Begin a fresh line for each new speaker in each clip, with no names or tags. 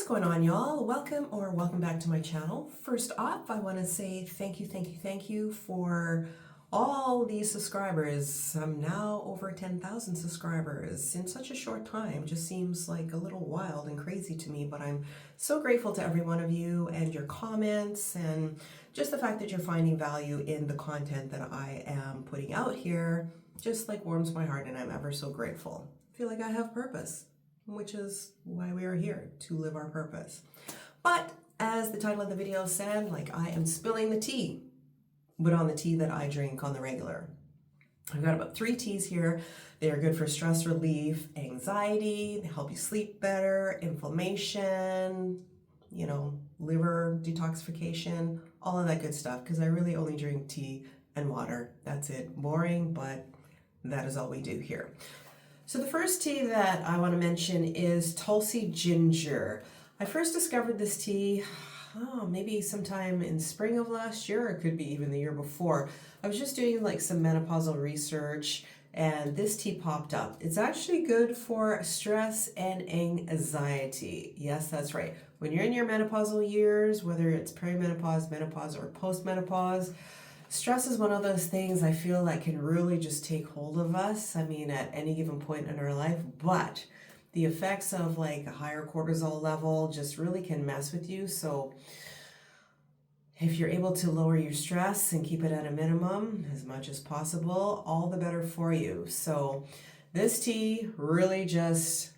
What's going on, y'all? Welcome back to my channel. First off, I want to say thank you for all these subscribers. I'm now over 10,000 subscribers in such a short time. Just seems like a little wild and crazy to me, but I'm so grateful to every one of you and your comments and just the fact that you're finding value in the content that I am putting out here just like warms my heart, and I'm ever so grateful. I feel like I have purpose, which is why we are here, to live our purpose. But as the title of the video said, I am spilling the tea, but on the tea that I drink on the regular. I've got about 3 teas here. They are good for stress relief, anxiety, they help you sleep better, inflammation, liver detoxification, all of that good stuff, because I really only drink tea and water. That's it. Boring, but that is all we do here. So the first tea that I want to mention is Tulsi Ginger. I first discovered this tea, maybe sometime in spring of last year, or it could be even the year before. I was just doing some menopausal research and this tea popped up. It's actually good for stress and anxiety. Yes, that's right. When you're in your menopausal years, whether it's perimenopause, menopause, or postmenopause, stress is one of those things I feel like can really just take hold of us. I mean, at any given point in our life, but the effects of a higher cortisol level just really can mess with you. So if you're able to lower your stress and keep it at a minimum as much as possible, all the better for you. So this tea really just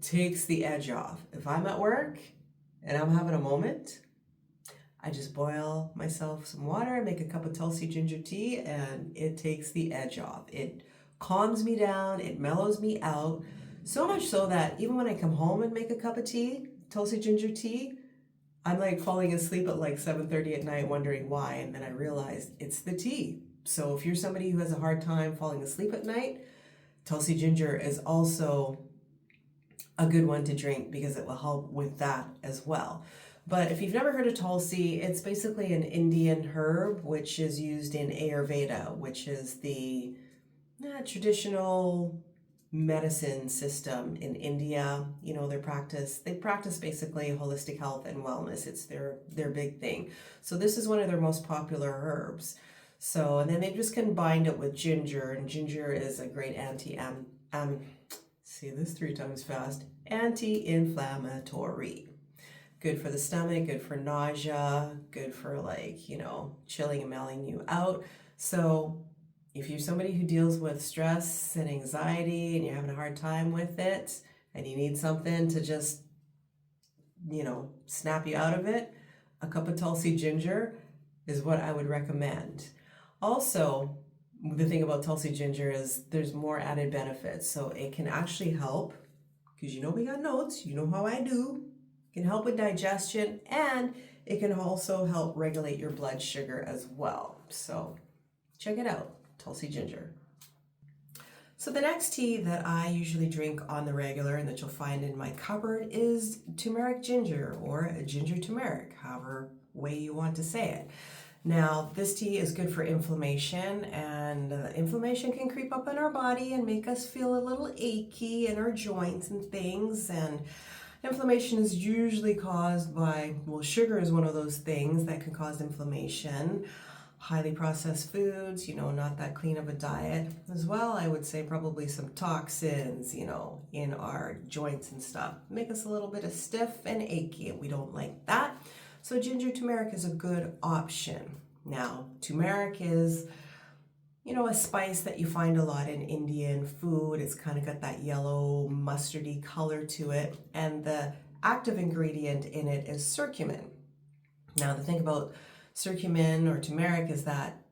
takes the edge off. If I'm at work and I'm having a moment, I just boil myself some water, make a cup of Tulsi ginger tea, and it takes the edge off. It calms me down, it mellows me out, so much so that even when I come home and make a cup of tea, Tulsi ginger tea, I'm falling asleep at 7:30 at night wondering why, and then I realized it's the tea. So if you're somebody who has a hard time falling asleep at night, Tulsi ginger is also a good one to drink because it will help with that as well. But if you've never heard of Tulsi, it's basically an Indian herb which is used in Ayurveda, which is the traditional medicine system in India. They practice basically holistic health and wellness. It's their big thing. So this is one of their most popular herbs. So, and then they just combined it with ginger, and ginger is a great say this 3 times fast, anti-inflammatory. Good for the stomach, good for nausea, good for chilling and mellowing you out. So if you're somebody who deals with stress and anxiety and you're having a hard time with it and you need something to just, snap you out of it, a cup of Tulsi ginger is what I would recommend. Also, the thing about Tulsi ginger is there's more added benefits. So it can actually help, because we got notes, you know how I do. It can help with digestion, and it can also help regulate your blood sugar as well. So check it out, Tulsi ginger. So the next tea that I usually drink on the regular and that you'll find in my cupboard is turmeric ginger, or ginger turmeric, however way you want to say it. Now, this tea is good for inflammation, and inflammation can creep up in our body and make us feel a little achy in our joints and things. And inflammation is usually caused by, sugar is one of those things that can cause inflammation. Highly processed foods, not that clean of a diet. As well, I would say probably some toxins, in our joints and stuff. Make us a little bit of stiff and achy, and we don't like that. So ginger turmeric is a good option. Now, turmeric is, a spice that you find a lot in Indian food. It's kind of got that yellow mustardy color to it, and the active ingredient in it is curcumin. Now, the thing about curcumin or turmeric is that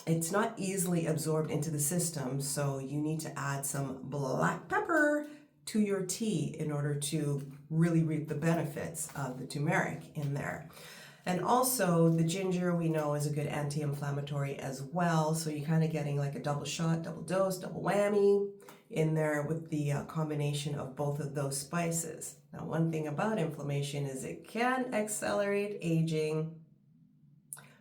it's not easily absorbed into the system, so you need to add some black pepper to your tea in order to really reap the benefits of the turmeric in there. And also the ginger, we know, is a good anti-inflammatory as well, so you're kind of getting a double shot, double dose, double whammy in there with the combination of both of those spices. Now, one thing about inflammation is it can accelerate aging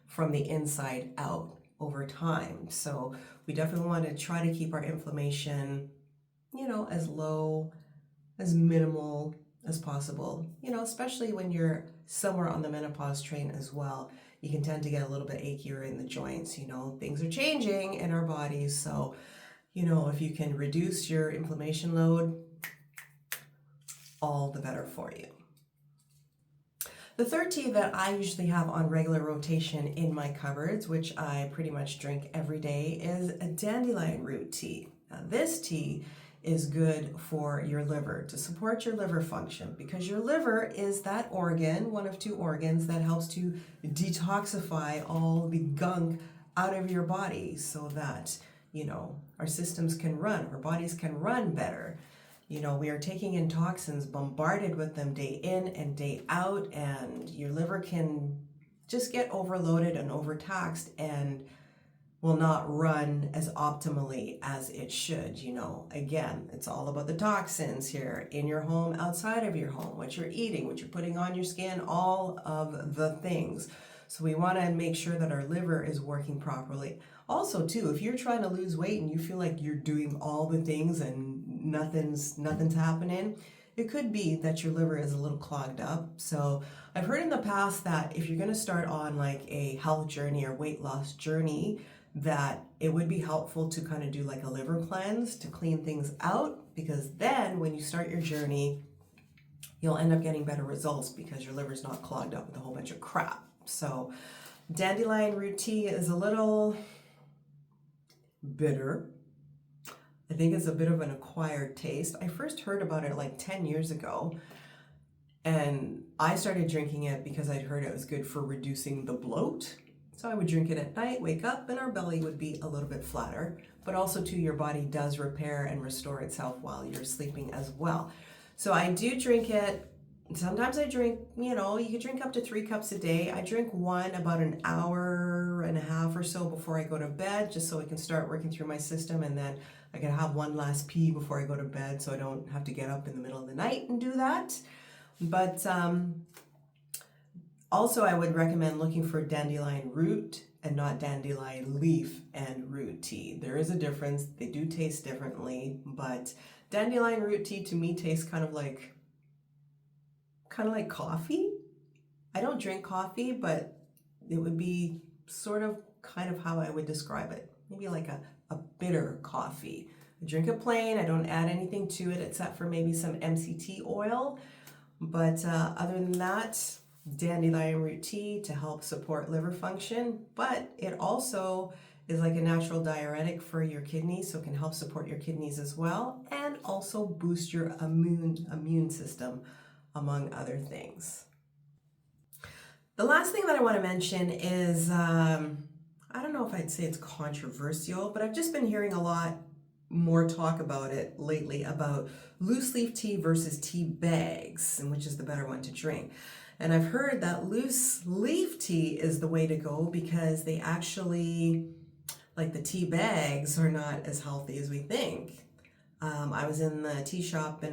from the inside out over time. So we definitely want to try to keep our inflammation, as low, as minimal as possible, you know, especially when you're somewhere on the menopause train as well. You can tend to get a little bit achier in the joints, you know, things are changing in our bodies. So, you know, if you can reduce your inflammation load, all the better for you. The third tea that I usually have on regular rotation in my cupboards, which I pretty much drink every day, is a dandelion root tea. Now, this tea is good for your liver, to support your liver function, because your liver is that organ, one of two organs, that helps to detoxify all the gunk out of your body so that, you know, our systems can run, our bodies can run better. You know, we are taking in toxins, bombarded with them day in and day out, and your liver can just get overloaded and overtaxed and will not run as optimally as it should. You know, again, it's all about the toxins here in your home, outside of your home, what you're eating, what you're putting on your skin, all of the things. So we want to make sure that our liver is working properly. Also, too, if you're trying to lose weight and you feel like you're doing all the things and nothing's happening, it could be that your liver is a little clogged up. So I've heard in the past that if you're going to start on like a health journey or weight loss journey, that it would be helpful to kind of do like a liver cleanse to clean things out, because then when you start your journey, you'll end up getting better results because your liver's not clogged up with a whole bunch of crap. So dandelion root tea is a little bitter. I think it's a bit of an acquired taste. I first heard about it like 10 years ago, and I started drinking it because I'd heard it was good for reducing the bloat. So I would drink it at night, wake up, and our belly would be a little bit flatter. But also, too, your body does repair and restore itself while you're sleeping as well. So I do drink it. Sometimes I drink, you know, you could drink up to 3 cups a day. I drink one about an hour and a half or so before I go to bed, just so it can start working through my system, and then I can have one last pee before I go to bed so I don't have to get up in the middle of the night and do that. But also, I would recommend looking for dandelion root and not dandelion leaf and root tea. There is a difference. They do taste differently, but dandelion root tea to me tastes kind of like coffee. I don't drink coffee, but it would be sort of kind of how I would describe it. Maybe like a bitter coffee. I drink it plain. I don't add anything to it except for maybe some MCT oil. But other than that, dandelion root tea to help support liver function, but it also is like a natural diuretic for your kidneys, so it can help support your kidneys as well, and also boost your immune system, among other things. The last thing that I want to mention is, I don't know if I'd say it's controversial, but I've just been hearing a lot more talk about it lately, about loose leaf tea versus tea bags, and which is the better one to drink. And I've heard that loose leaf tea is the way to go because they actually, like the tea bags, are not as healthy as we think. I was in the tea shop in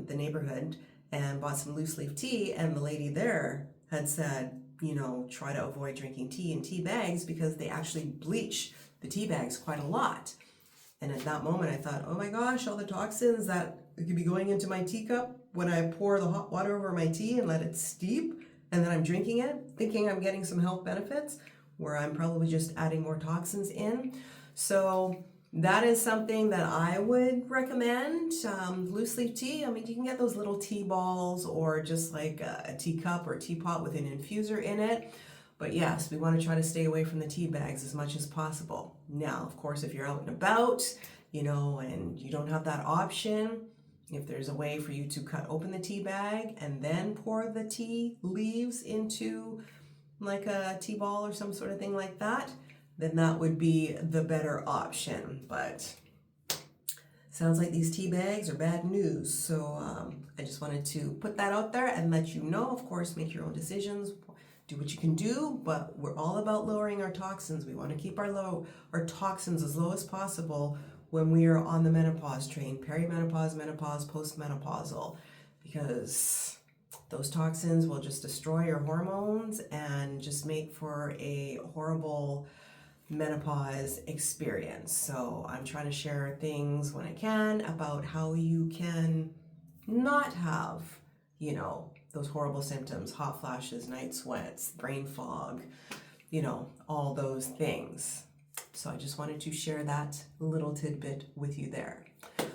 the neighborhood and bought some loose leaf tea, and the lady there had said, you know, try to avoid drinking tea in tea bags because they actually bleach the tea bags quite a lot. And at that moment I thought, oh my gosh, all the toxins that could be going into my teacup when I pour the hot water over my tea and let it steep, and then I'm drinking it thinking I'm getting some health benefits, where I'm probably just adding more toxins in. So that is something that I would recommend. Loose leaf tea, I mean, you can get those little tea balls or just like a teacup or teapot with an infuser in it. But yes, we want to try to stay away from the tea bags as much as possible. Now, of course, if you're out and about, you know, and you don't have that option, if there's a way for you to cut open the tea bag and then pour the tea leaves into like a tea ball or some sort of thing like that, then that would be the better option. But sounds like these tea bags are bad news. So I just wanted to put that out there and let you know. Of course, make your own decisions. Do what you can do, but we're all about lowering our toxins. We want to keep our toxins as low as possible when we are on the menopause train, perimenopause, menopause, postmenopausal, because those toxins will just destroy your hormones and just make for a horrible menopause experience. So I'm trying to share things when I can about how you can not have you know, those horrible symptoms, hot flashes, night sweats, brain fog, you know, all those things. So I just wanted to share that little tidbit with you there.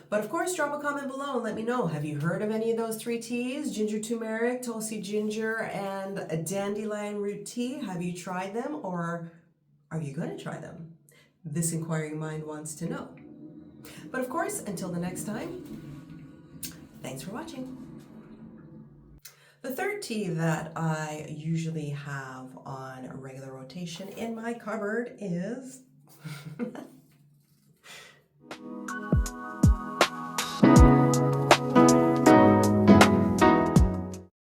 But of course, drop a comment below and let me know. Have you heard of any of those 3 teas? Ginger turmeric, Tulsi ginger, and a dandelion root tea. Have you tried them, or are you going to try them? This inquiring mind wants to know. But of course, until the next time, thanks for watching. The third tea that I usually have on a regular rotation in my cupboard is